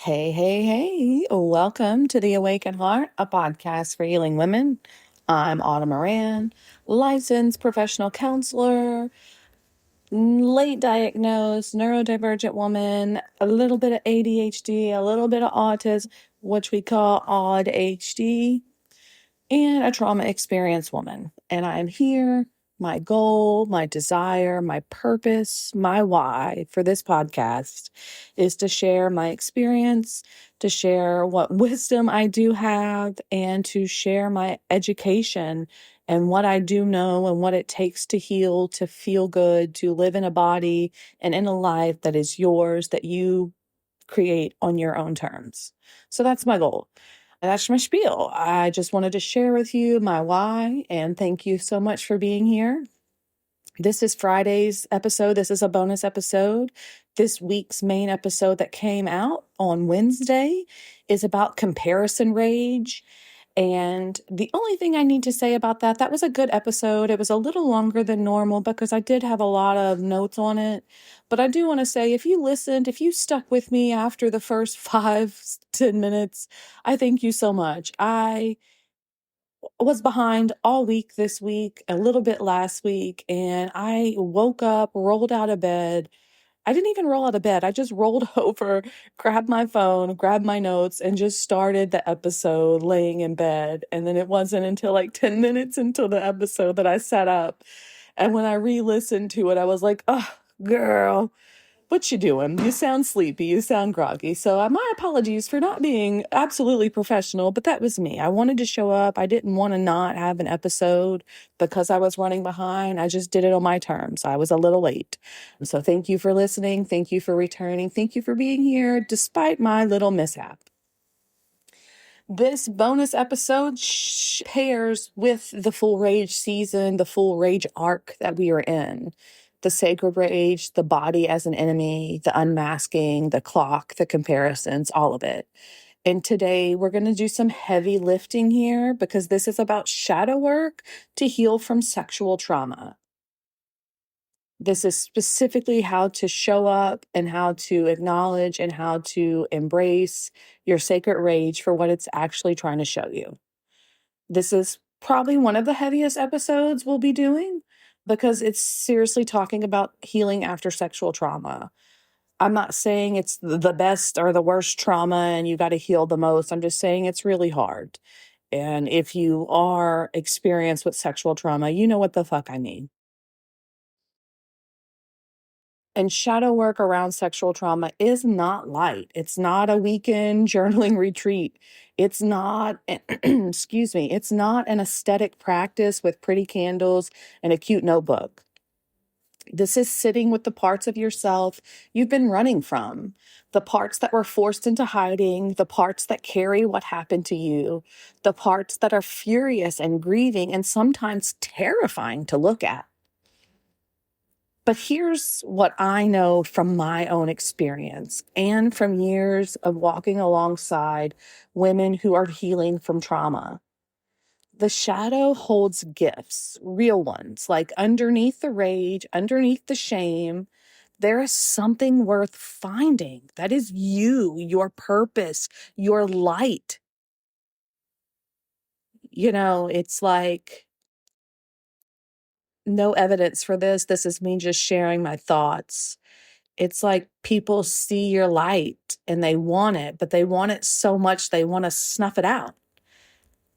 Hey, hey, hey. Welcome to The Awakened Heart, a podcast for healing women. I'm Autumn Moran, licensed professional counselor, late diagnosed neurodivergent woman, a little bit of ADHD, a little bit of autism, which we call odd HD, and a trauma experienced woman. And I'm here. My goal, my desire, my purpose, my why for this podcast is to share my experience, to share what wisdom I do have, and to share my education and what I do know and what it takes to heal, to feel good, to live in a body and in a life that is yours, that you create on your own terms. So that's my goal. That's my spiel. I just wanted to share with you my why, and thank you so much for being here. This is Friday's episode. This is a bonus episode. This week's main episode that came out on Wednesday is about comparison rage. And the only thing I need to say about that was a good episode. It was a little longer than normal because I did have a lot of notes on it. But I do want to say, if you listened, if you stuck with me after the first 5-10 minutes, I thank you so much. I was behind all week this week, a little bit last week, and I woke up, rolled out of bed. I didn't even roll out of bed. I just rolled over, grabbed my phone, grabbed my notes, and just started the episode laying in bed. And then it wasn't until like 10 minutes into the episode that I sat up. And when I re-listened to it, I was like, oh, girl, what you doing? You sound sleepy. You sound groggy. So my apologies for not being absolutely professional, but that was me. I wanted to show up. I didn't want to not have an episode because I was running behind. I just did it on my terms. I was a little late. So thank you for listening. Thank you for returning. Thank you for being here despite my little mishap. This bonus episode pairs with the full rage season, the full rage arc that we are in. The sacred rage, the body as an enemy, the unmasking, the clock, the comparisons, all of it. And today we're going to do some heavy lifting here because this is about shadow work to heal from sexual trauma. This is specifically how to show up and how to acknowledge and how to embrace your sacred rage for what it's actually trying to show you. This is probably one of the heaviest episodes we'll be doing because it's seriously talking about healing after sexual trauma. I'm not saying it's the best or the worst trauma and you got to heal the most. I'm just saying it's really hard. And if you are experienced with sexual trauma, you know what the fuck I mean. And shadow work around sexual trauma is not light. It's not a weekend journaling retreat. It's not, excuse me, it's not an aesthetic practice with pretty candles and a cute notebook. This is sitting with the parts of yourself you've been running from, the parts that were forced into hiding, the parts that carry what happened to you, the parts that are furious and grieving and sometimes terrifying to look at. But here's what I know from my own experience and from years of walking alongside women who are healing from trauma. The shadow holds gifts, real ones, like underneath the rage, underneath the shame, there is something worth finding. That is you, your purpose, your light. It's like no evidence for this. This is me just sharing my thoughts. It's like people see your light and they want it, but they want it so much they want to snuff it out.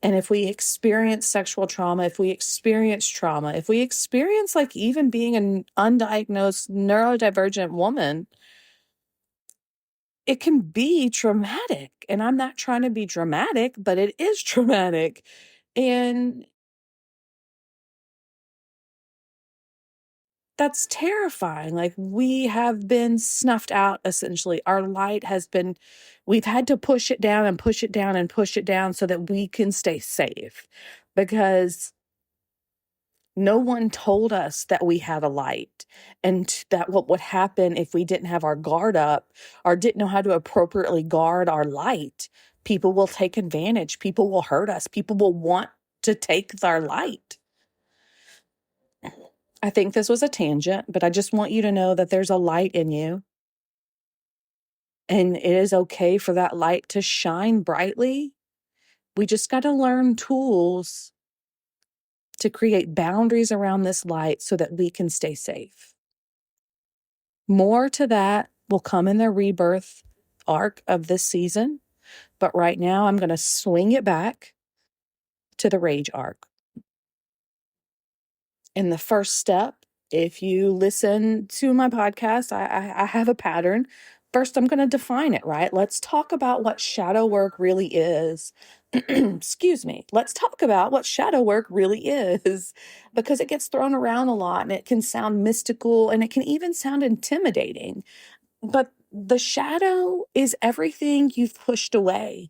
And if we experience sexual trauma, if we experience trauma, if we experience like even being an undiagnosed neurodivergent woman, it can be traumatic. And I'm not trying to be dramatic, but it is traumatic. And that's terrifying. Like we have been snuffed out, essentially. Our light has been, we've had to push it down and push it down and push it down so that we can stay safe because no one told us that we have a light and that what would happen if we didn't have our guard up or didn't know how to appropriately guard our light. People will take advantage. People will hurt us. People will want to take our light. I think this was a tangent, but I just want you to know that there's a light in you And it is okay for that light to shine brightly. We just got to learn tools to create boundaries around this light so that we can stay safe. More to that will come in the rebirth arc of this season. But right now, I'm going to swing it back to the rage arc. And the first step, if you listen to my podcast, I have a pattern. First, I'm going to define it, right? Let's talk about what shadow work really is. Excuse me. Let's talk about what shadow work really is, because it gets thrown around a lot and it can sound mystical and it can even sound intimidating. But the shadow is everything you've pushed away.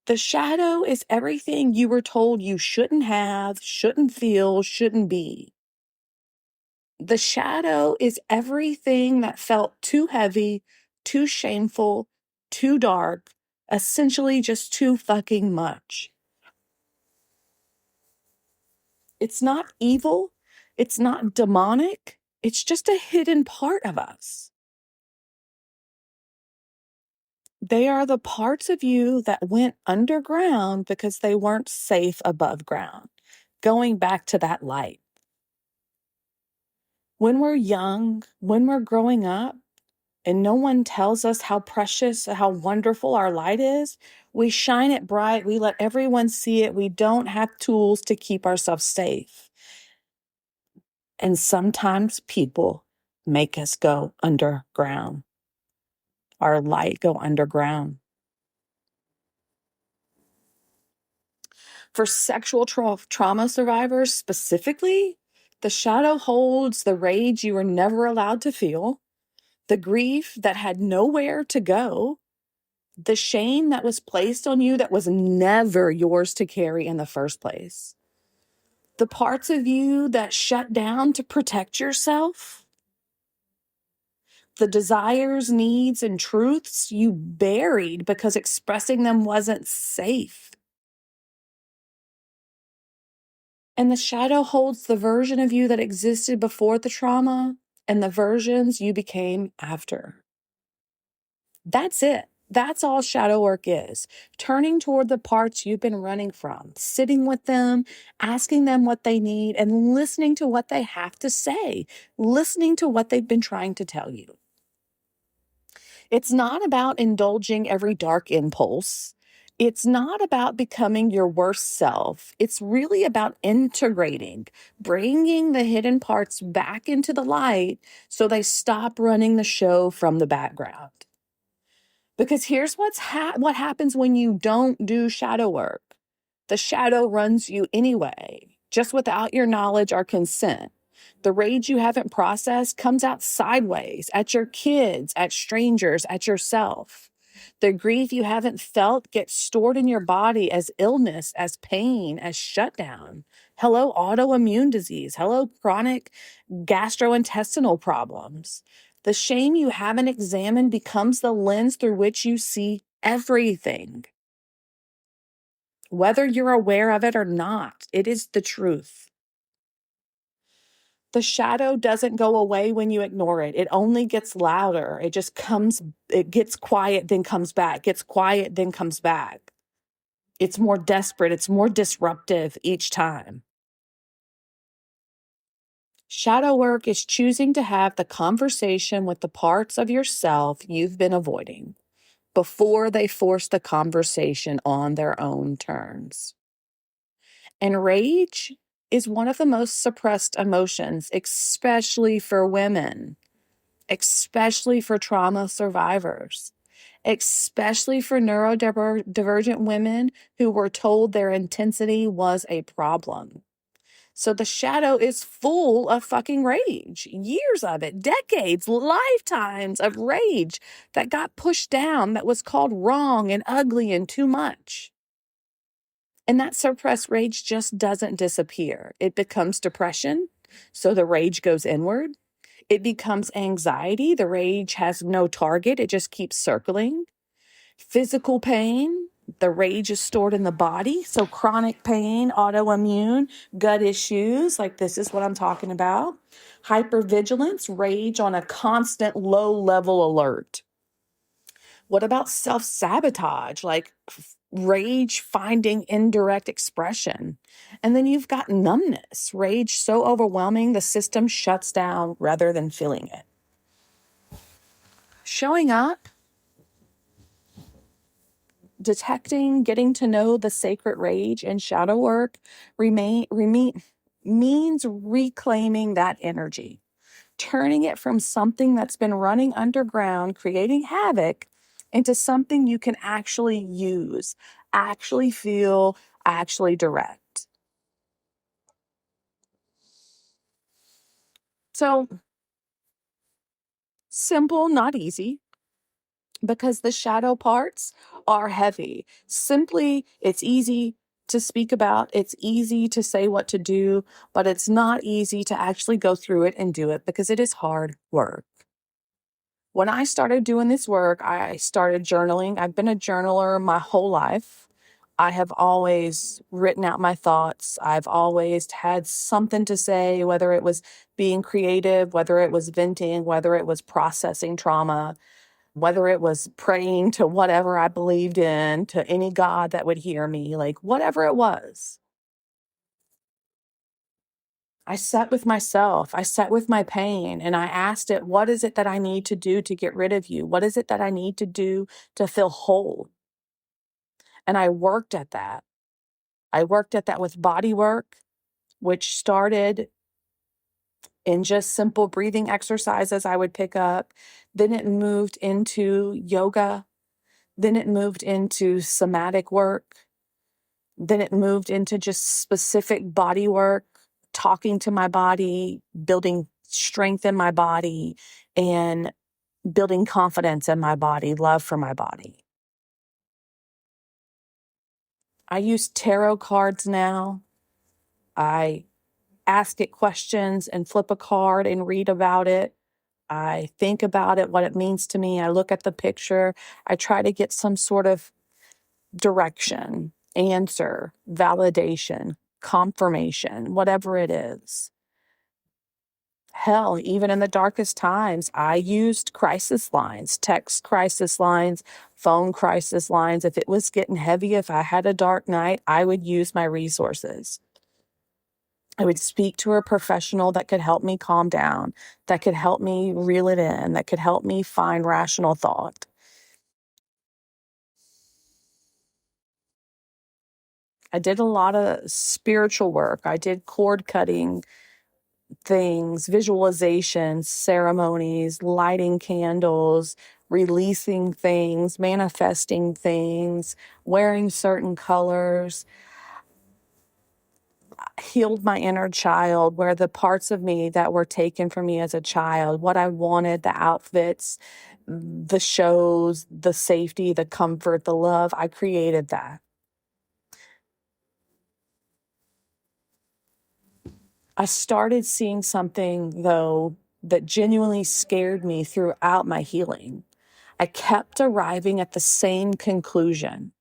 The shadow is everything you were told you shouldn't have, shouldn't feel, shouldn't be. The shadow is everything that felt too heavy, too shameful, too dark, essentially just too fucking much. It's not evil. It's not demonic. It's just a hidden part of us. They are the parts of you that went underground because they weren't safe above ground. Going back to that light. When we're young, when we're growing up, and no one tells us how precious, how wonderful our light is, we shine it bright. We let everyone see it. We don't have tools to keep ourselves safe. And sometimes people make us go underground. Our light go underground. For sexual trauma survivors specifically, the shadow holds the rage you were never allowed to feel, the grief that had nowhere to go, the shame that was placed on you that was never yours to carry in the first place, the parts of you that shut down to protect yourself, the desires, needs, and truths you buried because expressing them wasn't safe. And the shadow holds the version of you that existed before the trauma and the versions you became after. That's it. That's all shadow work is. Turning toward the parts you've been running from, sitting with them, asking them what they need, and listening to what they have to say, listening to what they've been trying to tell you. It's not about indulging every dark impulse. It's not about becoming your worst self. It's really about integrating, bringing the hidden parts back into the light so they stop running the show from the background. Because here's what happens when you don't do shadow work. The shadow runs you anyway, just without your knowledge or consent. The rage you haven't processed comes out sideways at your kids, at strangers, at yourself. The grief you haven't felt gets stored in your body as illness, as pain, as shutdown. Hello, autoimmune disease. Hello, chronic gastrointestinal problems. The shame you haven't examined becomes the lens through which you see everything. Whether you're aware of it or not, it is the truth. The shadow doesn't go away when you ignore it. It only gets louder. It gets quiet, then comes back, gets quiet, then comes back. It's more desperate. It's more disruptive each time. Shadow work is choosing to have the conversation with the parts of yourself you've been avoiding before they force the conversation on their own terms. And rage is one of the most suppressed emotions, especially for women, especially for trauma survivors, especially for neurodivergent women who were told their intensity was a problem. So the shadow is full of fucking rage, years of it, decades, lifetimes of rage that got pushed down, that was called wrong and ugly and too much. And that suppressed rage just doesn't disappear. It becomes depression, so the rage goes inward. It becomes anxiety. The rage has no target. It just keeps circling. Physical pain. The rage is stored in the body. So chronic pain, autoimmune, gut issues, like this is what I'm talking about. Hypervigilance, rage on a constant low-level alert. What about self-sabotage, like rage finding indirect expression? And then you've got numbness, rage so overwhelming the system shuts down rather than feeling it. Showing up, detecting, getting to know the sacred rage and shadow work means reclaiming that energy, turning it from something that's been running underground, creating havoc, into something you can actually use, actually feel, actually direct. So simple, not easy, because the shadow parts are heavy. Simply, it's easy to speak about, it's easy to say what to do, but it's not easy to actually go through it and do it because it is hard work. When I started doing this work, I started journaling. I've been a journaler my whole life. I have always written out my thoughts. I've always had something to say, whether it was being creative, whether it was venting, whether it was processing trauma, whether it was praying to whatever I believed in, to any God that would hear me, like whatever it was. I sat with myself. I sat with my pain and I asked it, what is it that I need to do to get rid of you? What is it that I need to do to feel whole? And I worked at that. I worked at that with body work, which started in just simple breathing exercises I would pick up. Then it moved into yoga. Then it moved into somatic work. Then it moved into just specific body work, talking to my body, building strength in my body, and building confidence in my body, love for my body. I use tarot cards now. I ask it questions and flip a card and read about it. I think about it, what it means to me. I look at the picture. I try to get some sort of direction, answer, validation, confirmation, whatever it is. Hell, even in the darkest times, I used crisis lines, text crisis lines, phone crisis lines. If it was getting heavy, if I had a dark night, I would use my resources. I would speak to a professional that could help me calm down, that could help me reel it in, that could help me find rational thought. I did a lot of spiritual work. I did cord cutting things, visualizations, ceremonies, lighting candles, releasing things, manifesting things, wearing certain colors, healed my inner child, where the parts of me that were taken from me as a child, what I wanted, the outfits, the shows, the safety, the comfort, the love, I created that. I started seeing something, though, that genuinely scared me throughout my healing. I kept arriving at the same conclusion.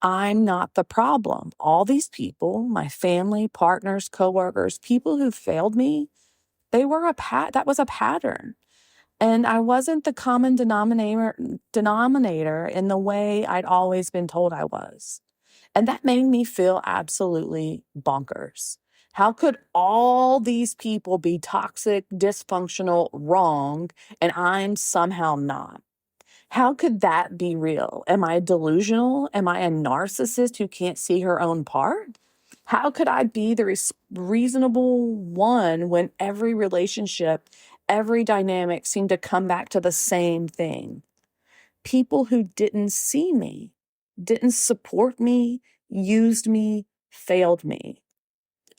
I'm not the problem. All these people, my family, partners, coworkers, people who failed me, they were that was a pattern. And I wasn't the common denominator in the way I'd always been told I was. And that made me feel absolutely bonkers. How could all these people be toxic, dysfunctional, wrong, and I'm somehow not? How could that be real? Am I delusional? Am I a narcissist who can't see her own part? How could I be the reasonable one when every relationship, every dynamic seemed to come back to the same thing? People who didn't see me, didn't support me, used me, failed me.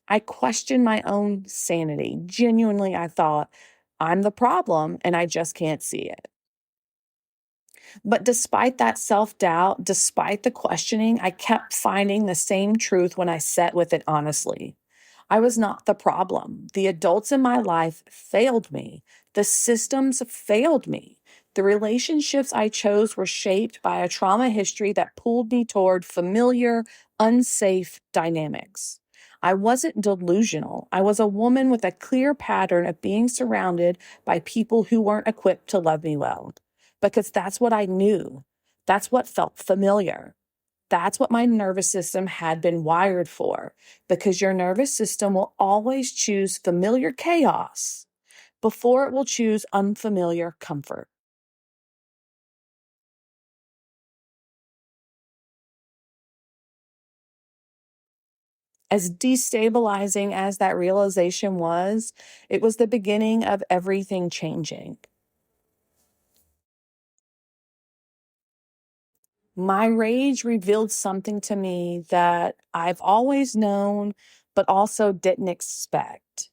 I questioned my own sanity. Genuinely, I thought, I'm the problem and I just can't see it. But despite that self-doubt, despite the questioning, I kept finding the same truth when I sat with it honestly. I was not the problem. The adults in my life failed me. The systems failed me. The relationships I chose were shaped by a trauma history that pulled me toward familiar, unsafe dynamics. I wasn't delusional. I was a woman with a clear pattern of being surrounded by people who weren't equipped to love me well, because that's what I knew. That's what felt familiar. That's what my nervous system had been wired for, because your nervous system will always choose familiar chaos before it will choose unfamiliar comfort. As destabilizing as that realization was, it was the beginning of everything changing. My rage revealed something to me that I've always known, but also didn't expect.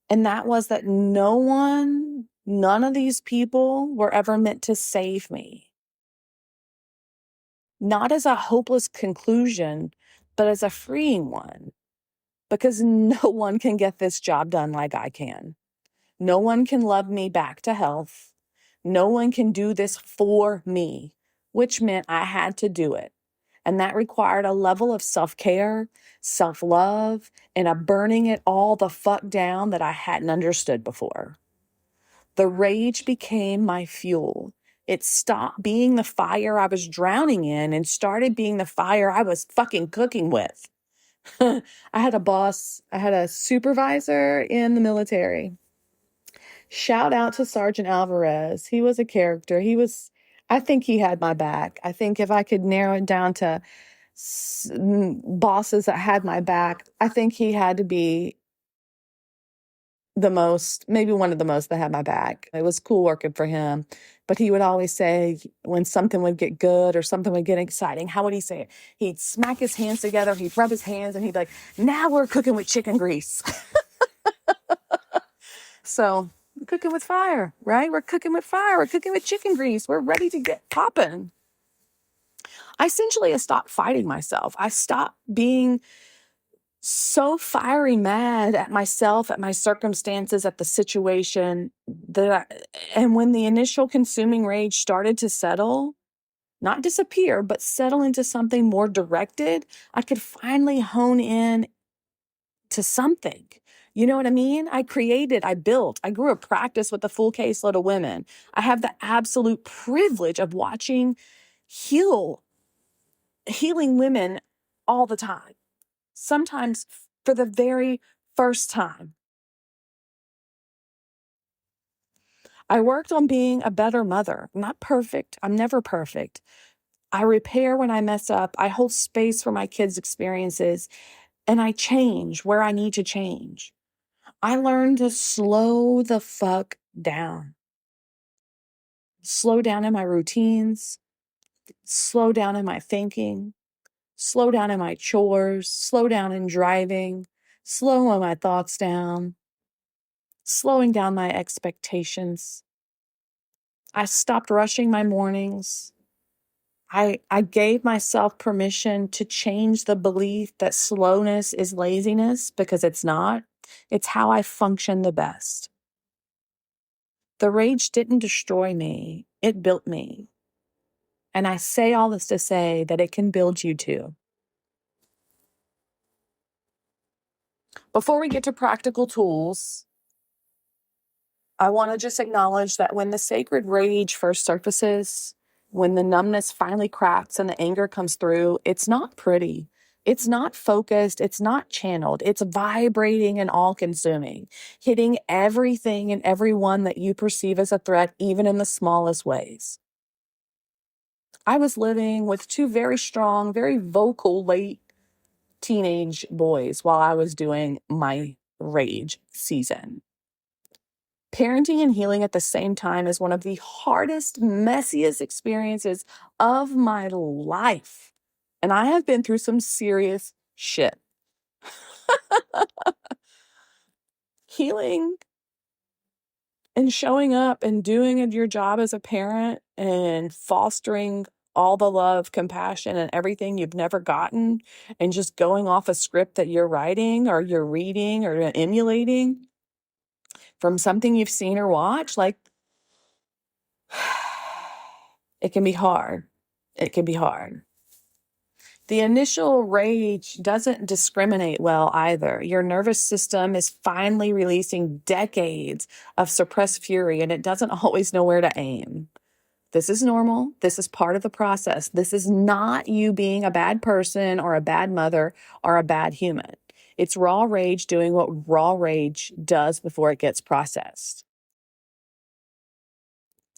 And that was that none of these people were ever meant to save me. Not as a hopeless conclusion, but as a freeing one, because no one can get this job done like I can. No one can love me back to health. No one can do this for me, which meant I had to do it. And that required a level of self-care, self-love, and a burning it all the fuck down that I hadn't understood before. The rage became my fuel. It stopped being the fire I was drowning in and started being the fire I was fucking cooking with. I had a boss, I had a supervisor in the military. Shout out to Sergeant Alvarez. He was a character. I think he had my back. I think if I could narrow it down to bosses that had my back, I think he had to be the most, maybe one of the most that had my back. It was cool working for him. But he would always say when something would get good or something would get exciting, how would he say it? He'd smack his hands together, he'd rub his hands, and he'd be like, now we're cooking with chicken grease. So, cooking with fire, right? We're cooking with fire. We're cooking with chicken grease. We're ready to get popping. I essentially stopped fighting myself. I stopped being so fiery mad at myself, at my circumstances, at the situation and when the initial consuming rage started to settle, not disappear, but settle into something more directed, I could finally hone in to something. You know what I mean? I built, I grew a practice with a full caseload of women. I have the absolute privilege of watching healing women all the time, sometimes for the very first time. I worked on being a better mother. Not perfect. I'm never perfect. I repair when I mess up. I hold space for my kids' experiences, and I change where I need to change. I learned to slow the fuck down. Slow down in my routines, slow down in my thinking, slow down in my chores, slow down in driving, slow my thoughts down, slowing down my expectations. I stopped rushing my mornings. I gave myself permission to change the belief that slowness is laziness, because it's not. It's how I function the best. The rage didn't destroy me, it built me. And I say all this to say that it can build you too. Before we get to practical tools, I want to just acknowledge that when the sacred rage first surfaces, when the numbness finally cracks and the anger comes through, it's not pretty. It's not focused. It's not channeled. It's vibrating and all consuming, hitting everything and everyone that you perceive as a threat, even in the smallest ways. I was living with two very strong, very vocal late teenage boys while I was doing my rage season. Parenting and healing at the same time is one of the hardest, messiest experiences of my life. And I have been through some serious shit. Healing and showing up and doing your job as a parent and fostering all the love, compassion, and everything you've never gotten, and just going off a script that you're writing or you're reading or emulating from something you've seen or watched, like, it can be hard. It can be hard. The initial rage doesn't discriminate well either. Your nervous system is finally releasing decades of suppressed fury, and it doesn't always know where to aim. This is normal. This is part of the process. This is not you being a bad person or a bad mother or a bad human. It's raw rage doing what raw rage does before it gets processed.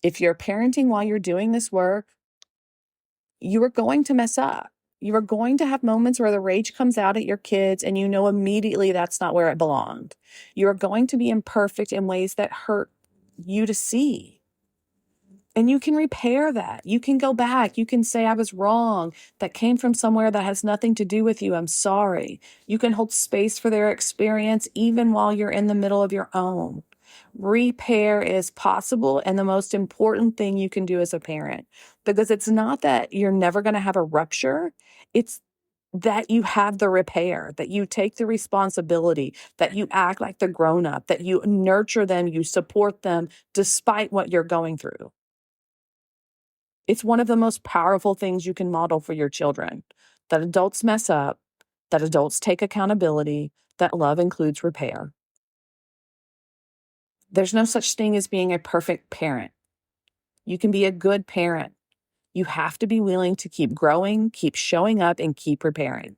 If you're parenting while you're doing this work, you are going to mess up. You are going to have moments where the rage comes out at your kids and you know immediately that's not where it belonged. You are going to be imperfect in ways that hurt you to see. And you can repair that. You can go back. You can say, I was wrong. That came from somewhere that has nothing to do with you. I'm sorry. You can hold space for their experience even while you're in the middle of your own. Repair is possible and the most important thing you can do as a parent, because it's not that you're never going to have a rupture. It's that you have the repair, that you take the responsibility, that you act like the grown up, that you nurture them, you support them despite what you're going through. It's one of the most powerful things you can model for your children, that adults mess up, that adults take accountability, that love includes repair. There's no such thing as being a perfect parent. You can be a good parent. You have to be willing to keep growing, keep showing up, and keep repairing.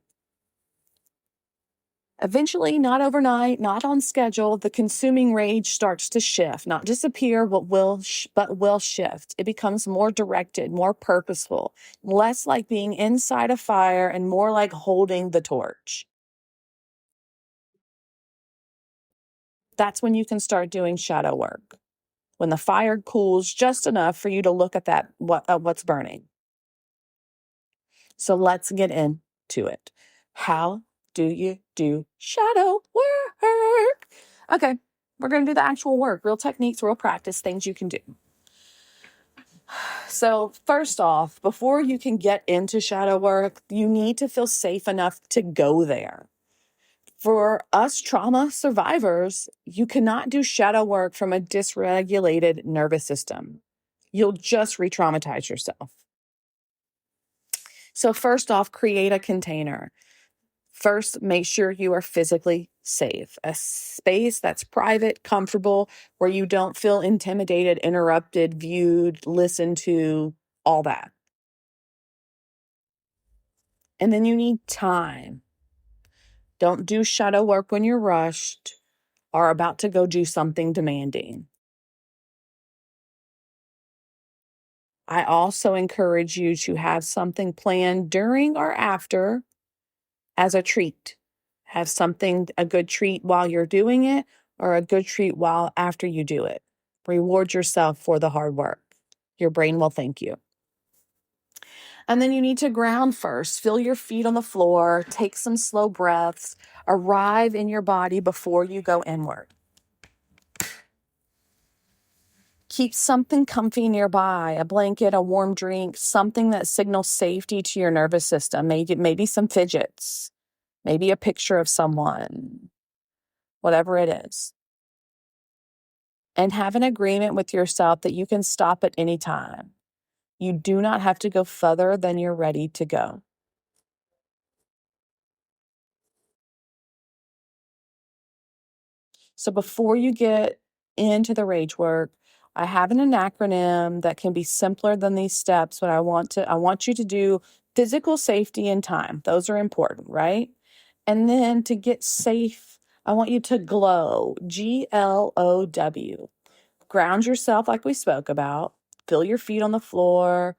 Eventually, not overnight, not on schedule, the consuming rage starts to shift, not disappear, but will shift. It becomes more directed, more purposeful, less like being inside a fire and more like holding the torch. That's when you can start doing shadow work, when the fire cools just enough for you to look at what's burning. So let's get into it. How do you do shadow work? Okay, we're going to do the actual work, real techniques, real practice, things you can do. So first off, before you can get into shadow work, you need to feel safe enough to go there. For us trauma survivors, you cannot do shadow work from a dysregulated nervous system. You'll just re-traumatize yourself. So first off, create a container. First, make sure you are physically safe, a space that's private, comfortable, where you don't feel intimidated, interrupted, viewed, listened to, all that. And then you need time. Don't do shadow work when you're rushed or about to go do something demanding. I also encourage you to have something planned during or after as a treat. Have something, a good treat while you're doing it or a good treat while after you do it. Reward yourself for the hard work. Your brain will thank you. And then you need to ground first. Feel your feet on the floor. Take some slow breaths. Arrive in your body before you go inward. Keep something comfy nearby, a blanket, a warm drink, something that signals safety to your nervous system. Maybe some fidgets, maybe a picture of someone, whatever it is. And have an agreement with yourself that you can stop at any time. You do not have to go further than you're ready to go. So before you get into the rage work, I have an acronym that can be simpler than these steps, but I want you to do physical safety and time. Those are important, right? And then to get safe, I want you to glow, GLOW. Ground yourself like we spoke about. Feel your feet on the floor.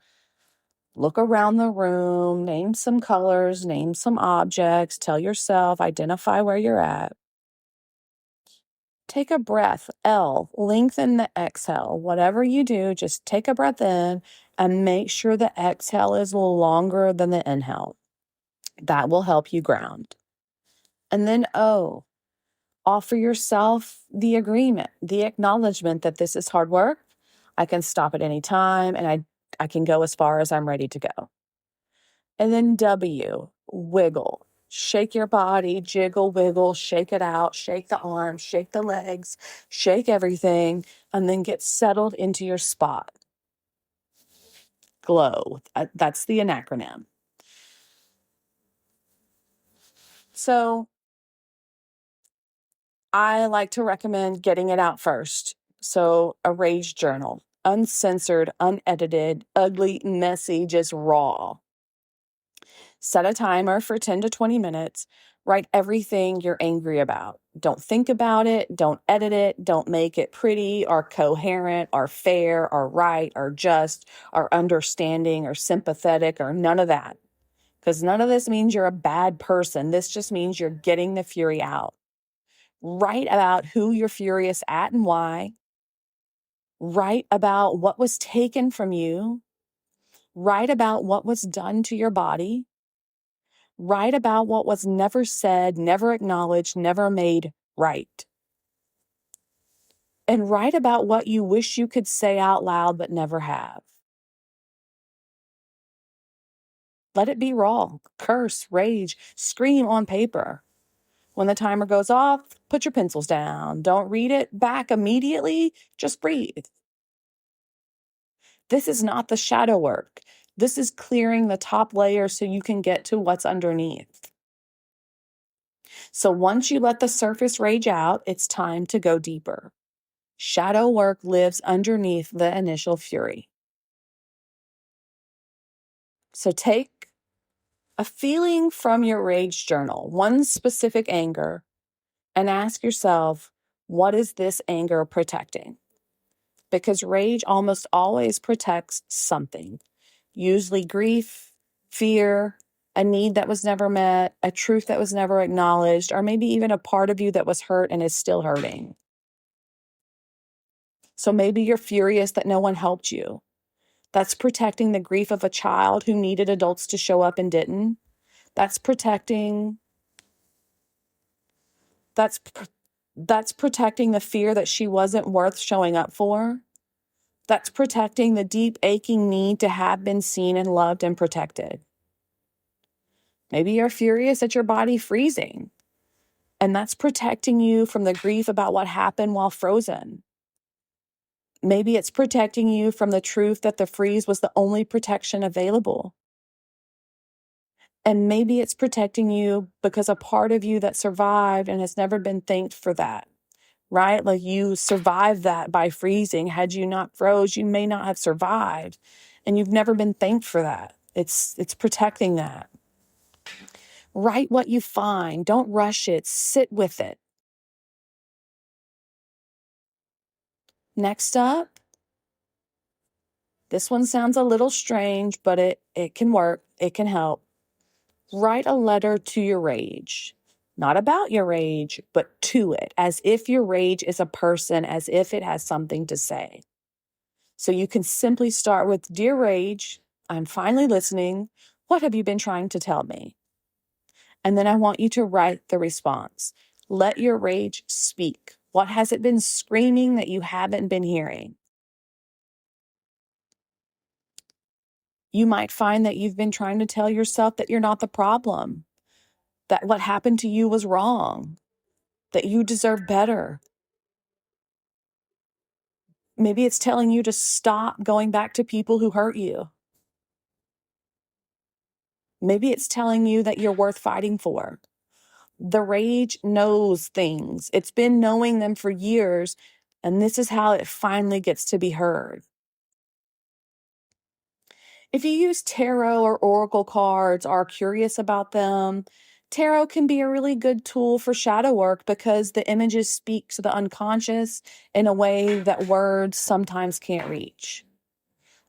Look around the room, name some colors, name some objects, tell yourself, identify where you're at. Take a breath, L, lengthen the exhale. Whatever you do, just take a breath in and make sure the exhale is longer than the inhale. That will help you ground. And then O, offer yourself the agreement, the acknowledgement that this is hard work. I can stop at any time and I can go as far as I'm ready to go. And then W, wiggle. Shake your body, jiggle, wiggle, shake it out, shake the arms, shake the legs, shake everything, and then get settled into your spot. Glow. That's the acronym. So I like to recommend getting it out first. So a rage journal, uncensored, unedited, ugly, messy, just raw. Set a timer for 10 to 20 minutes. Write everything you're angry about. Don't think about it. Don't edit it. Don't make it pretty or coherent or fair or right or just or understanding or sympathetic or none of that. Because none of this means you're a bad person. This just means you're getting the fury out. Write about who you're furious at and why. Write about what was taken from you. Write about what was done to your body. Write about what was never said, never acknowledged, never made right. And write about what you wish you could say out loud but never have. Let it be raw. Curse, rage, scream on paper. When the timer goes off, put your pencils down. Don't read it back immediately. Just breathe. This is not the shadow work. This is clearing the top layer so you can get to what's underneath. So once you let the surface rage out, it's time to go deeper. Shadow work lives underneath the initial fury. So take a feeling from your rage journal, one specific anger, and ask yourself, what is this anger protecting? Because rage almost always protects something, usually grief, fear, a need that was never met, a truth that was never acknowledged, or maybe even a part of you that was hurt and is still hurting. So maybe you're furious that no one helped you. That's protecting the grief of a child who needed adults to show up and didn't. That's protecting that's protecting the fear that she wasn't worth showing up for. That's protecting the deep aching need to have been seen and loved and protected. Maybe you're furious at your body freezing, and that's protecting you from the grief about what happened while frozen. Maybe it's protecting you from the truth that the freeze was the only protection available. And maybe it's protecting you because a part of you that survived and has never been thanked for that, right? Like you survived that by freezing. Had you not froze, you may not have survived. And you've never been thanked for that. It's protecting that. Write what you find. Don't rush it. Sit with it. Next up, this one sounds a little strange, but it can work. It can help. Write a letter to your rage. Not about your rage, but to it, as if your rage is a person, as if it has something to say. So you can simply start with, "Dear rage, I'm finally listening. What have you been trying to tell me?" And then I want you to write the response. Let your rage speak. What has it been screaming that you haven't been hearing? You might find that you've been trying to tell yourself that you're not the problem, that what happened to you was wrong, that you deserve better. Maybe it's telling you to stop going back to people who hurt you. Maybe it's telling you that you're worth fighting for. The rage knows things. It's been knowing them for years, and this is how it finally gets to be heard. If you use tarot or oracle cards, or are curious about them, tarot can be a really good tool for shadow work because the images speak to the unconscious in a way that words sometimes can't reach.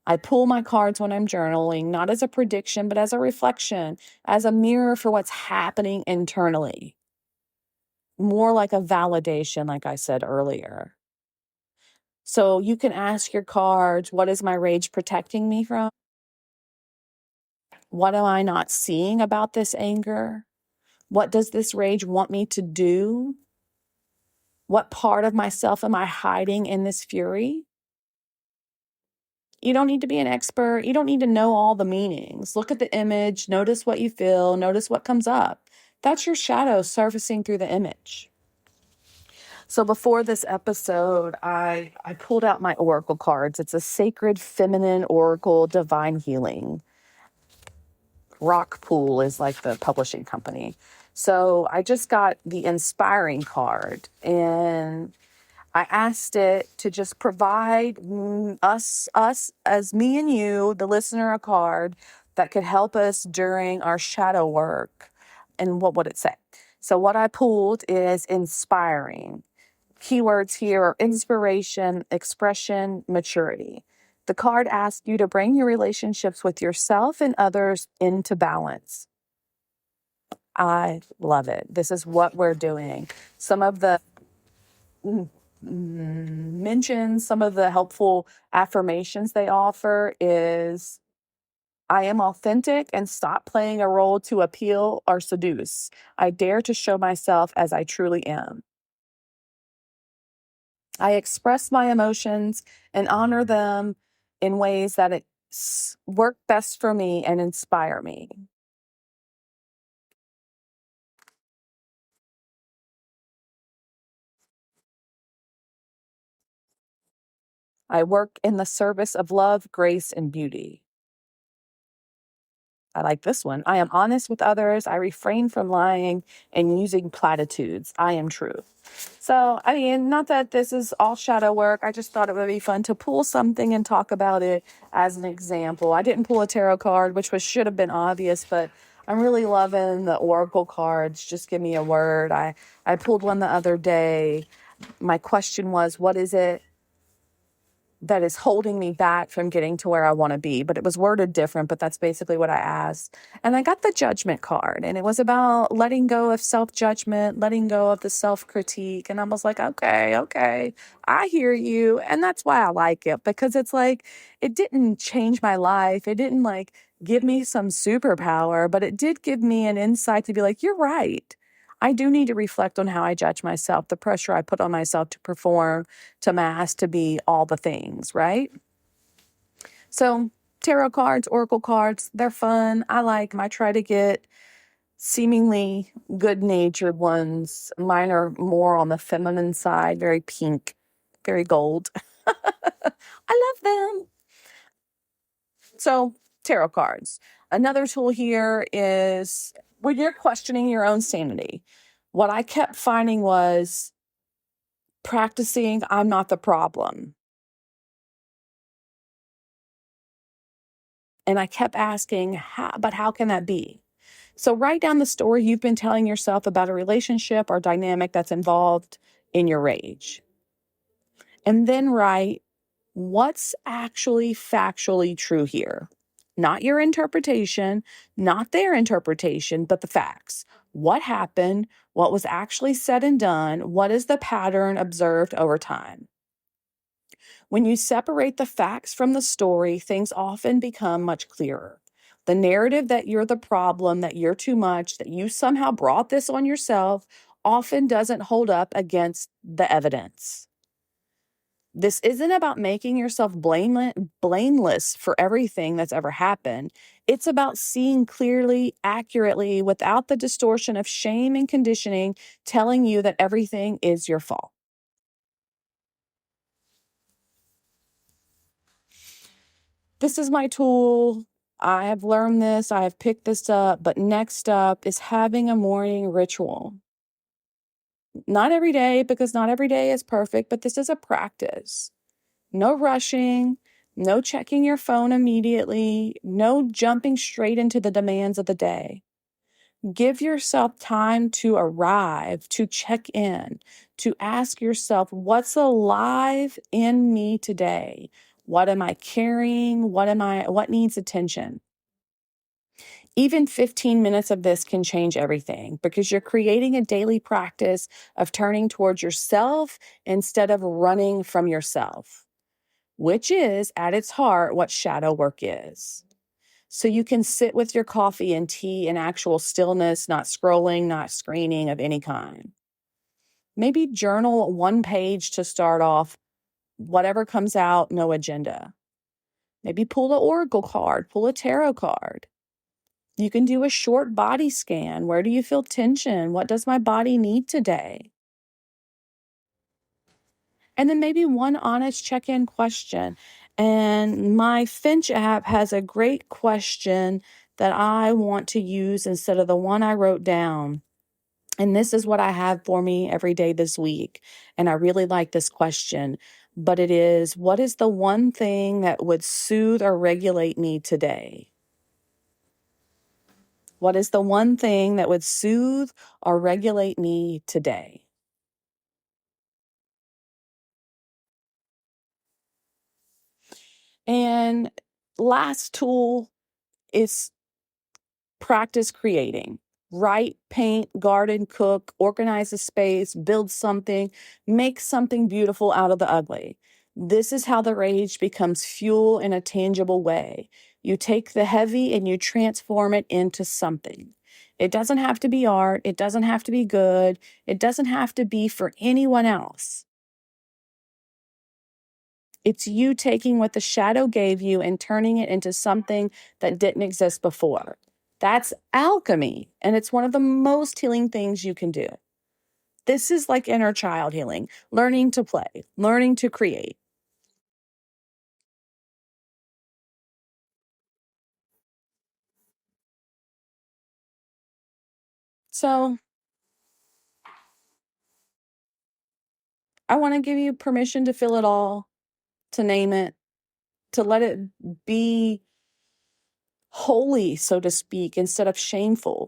I pull my cards when I'm journaling, not as a prediction, but as a reflection, as a mirror for what's happening internally. More like a validation, like I said earlier. So you can ask your cards, what is my rage protecting me from? What am I not seeing about this anger? What does this rage want me to do? What part of myself am I hiding in this fury? You don't need to be an expert. You don't need to know all the meanings. Look at the image, notice what you feel, notice what comes up. That's your shadow surfacing through the image. So before this episode, I pulled out my oracle cards. It's a Sacred Feminine Oracle Divine Healing. Rockpool is like the publishing company. So I just got the Inspiring card, and I asked it to just provide us as me and you, the listener, a card that could help us during our shadow work. And what would it say? So what I pulled is inspiring. Keywords here are inspiration, expression, maturity. The card asks you to bring your relationships with yourself and others into balance. I love it. This is what we're doing. Some of the mentions, some of the helpful affirmations they offer is I am authentic and stop playing a role to appeal or seduce. I dare to show myself as I truly am. I express my emotions and honor them in ways that work best for me and inspire me. I work in the service of love, grace, and beauty. I like this one. I am honest with others. I refrain from lying and using platitudes. I am true. So, I mean, not that this is all shadow work. I just thought it would be fun to pull something and talk about it as an example. I didn't pull a tarot card, which should have been obvious, but I'm really loving the oracle cards. Just give me a word. I pulled one the other day. My question was, what is it that is holding me back from getting to where I want to be? But it was worded different, but that's basically what I asked. And I got the judgment card, and it was about letting go of self-judgment, letting go of the self-critique. And I was like, okay, I hear you. And that's why I like it, because it's like, it didn't change my life. It didn't like give me some superpower, but it did give me an insight to be like, you're right. I do need to reflect on how I judge myself, the pressure I put on myself to perform, to mask, to be all the things, right? So tarot cards, oracle cards, they're fun. I like them. I try to get seemingly good-natured ones. Mine are more on the feminine side, very pink, very gold. I love them. So tarot cards. Another tool here is when you're questioning your own sanity. What I kept finding was practicing I'm not the problem. And I kept asking, how can that be? So write down the story you've been telling yourself about a relationship or dynamic that's involved in your rage. And then write what's actually factually true here. Not your interpretation, not their interpretation, but the facts. What happened? What was actually said and done? What is the pattern observed over time? When you separate the facts from the story, things often become much clearer. The narrative that you're the problem, that you're too much, that you somehow brought this on yourself, often doesn't hold up against the evidence. This isn't about making yourself blameless for everything that's ever happened. It's about seeing clearly, accurately, without the distortion of shame and conditioning telling you that everything is your fault. This is my tool. I have learned this. I have picked this up. But next up is having a morning ritual. Not every day, because not every day is perfect, but this is a practice. No rushing, no checking your phone immediately, no jumping straight into the demands of the day. Give yourself time to arrive, to check in, to ask yourself, what's alive in me today? What am I carrying? What needs attention? Even 15 minutes of this can change everything, because you're creating a daily practice of turning towards yourself instead of running from yourself, which is at its heart what shadow work is. So you can sit with your coffee and tea in actual stillness, not scrolling, not screening of any kind. Maybe journal one page to start off, whatever comes out, no agenda. Maybe pull the oracle card, pull a tarot card. You can do a short body scan. Where do you feel tension? What does my body need today? And then maybe one honest check-in question. And my Finch app has a great question that I want to use instead of the one I wrote down. And this is what I have for me every day this week. And I really like this question, but it is, what is the one thing that would soothe or regulate me today? What is the one thing that would soothe or regulate me today? And last tool is practice creating. Write, paint, garden, cook, organize a space, build something, make something beautiful out of the ugly. This is how the rage becomes fuel in a tangible way. You take the heavy and you transform it into something. It doesn't have to be art. It doesn't have to be good. It doesn't have to be for anyone else. It's you taking what the shadow gave you and turning it into something that didn't exist before. That's alchemy, and it's one of the most healing things you can do. This is like inner child healing, learning to play, learning to create. So I want to give you permission to feel it all, to name it, to let it be holy, so to speak, instead of shameful.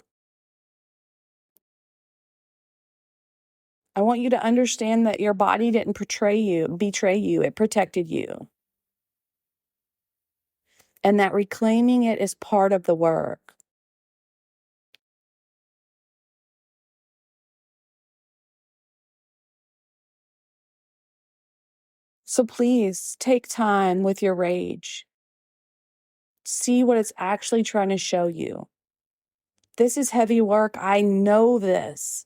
I want you to understand that your body didn't betray you, it protected you. And that reclaiming it is part of the work. So please take time with your rage. See what it's actually trying to show you. This is heavy work. I know this.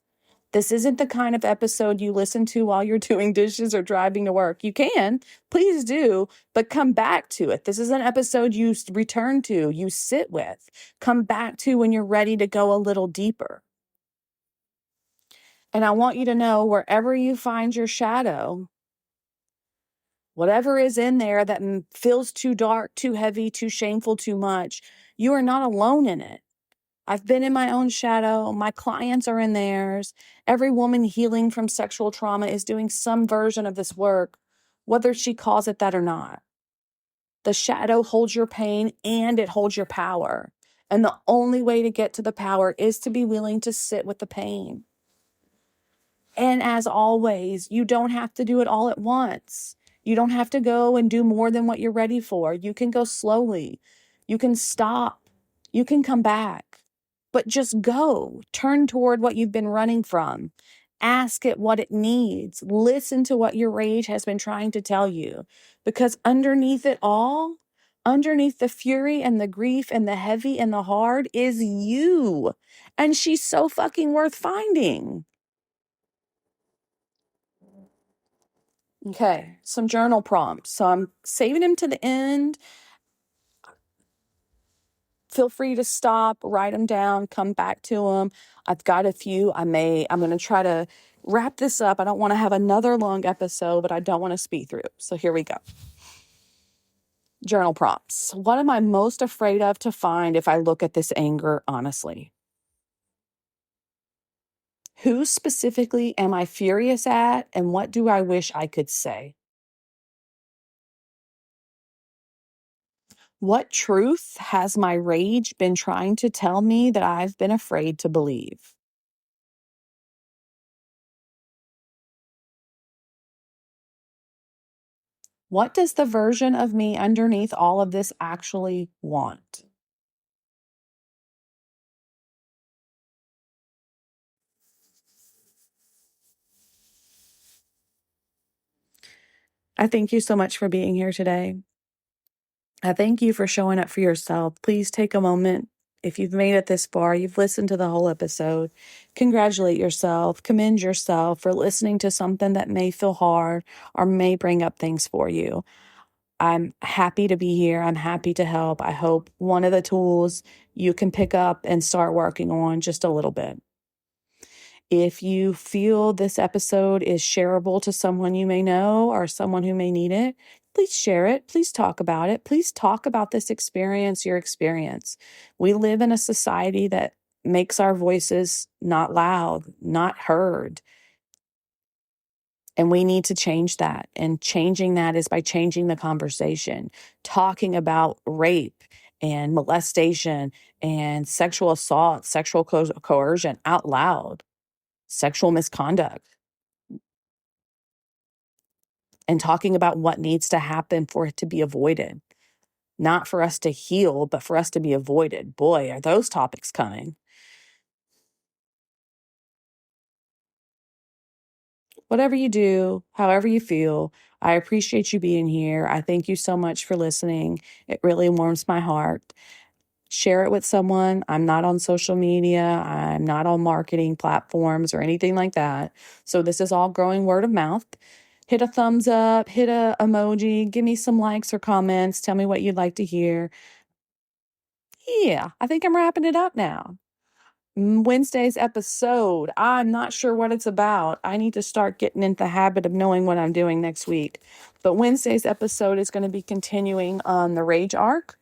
This isn't the kind of episode you listen to while you're doing dishes or driving to work. You can, please do, but come back to it. This is an episode you return to, you sit with, come back to when you're ready to go a little deeper. And I want you to know, wherever you find your shadow, whatever is in there that feels too dark, too heavy, too shameful, too much, you are not alone in it. I've been in my own shadow. My clients are in theirs. Every woman healing from sexual trauma is doing some version of this work, whether she calls it that or not. The shadow holds your pain and it holds your power. And the only way to get to the power is to be willing to sit with the pain. And as always, you don't have to do it all at once. You don't have to go and do more than what you're ready for. You can go slowly. You can stop. You can come back. But just go. Turn toward what you've been running from. Ask it what it needs. Listen to what your rage has been trying to tell you. Because underneath it all, underneath the fury and the grief and the heavy and the hard is you. And she's so fucking worth finding. Okay, some journal prompts. So I'm saving them to the end. Feel free to stop, write them down, come back to them. I've got a few. I'm going to try to wrap this up. I don't want to have another long episode, but I don't want to speed through. So here we go. Journal prompts. What am I most afraid of to find if I look at this anger honestly? Who specifically am I furious at, and what do I wish I could say? What truth has my rage been trying to tell me that I've been afraid to believe? What does the version of me underneath all of this actually want? I thank you so much for being here today. I thank you for showing up for yourself. Please take a moment. If you've made it this far, you've listened to the whole episode, congratulate yourself, commend yourself for listening to something that may feel hard or may bring up things for you. I'm happy to be here. I'm happy to help. I hope one of the tools you can pick up and start working on just a little bit. If you feel this episode is shareable to someone you may know or someone who may need it, please share it. Please talk about it. Please talk about this experience, your experience. We live in a society that makes our voices not loud, not heard. And we need to change that. And changing that is by changing the conversation, talking about rape and molestation and sexual assault, sexual coercion out loud, sexual misconduct, and talking about what needs to happen for it to be avoided. Not for us to heal, but for us to be avoided. Boy, are those topics coming. Whatever you do, however you feel, I appreciate you being here. I thank you so much for listening. It really warms my heart. Share it with someone. I'm not on social media. I'm not on marketing platforms or anything like that. So this is all growing word of mouth. Hit a thumbs up, hit a emoji, give me some likes or comments. Tell me what you'd like to hear. Yeah, I think I'm wrapping it up now. Wednesday's episode, I'm not sure what it's about. I need to start getting into the habit of knowing what I'm doing next week. But Wednesday's episode is going to be continuing on the rage arc.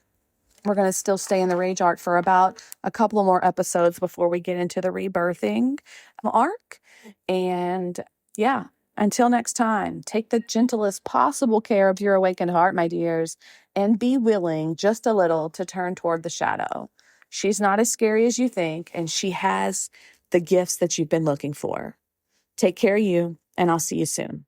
We're going to still stay in the rage arc for about a couple of more episodes before we get into the rebirthing arc. And yeah, until next time, take the gentlest possible care of your awakened heart, my dears, and be willing just a little to turn toward the shadow. She's not as scary as you think, and she has the gifts that you've been looking for. Take care of you, and I'll see you soon.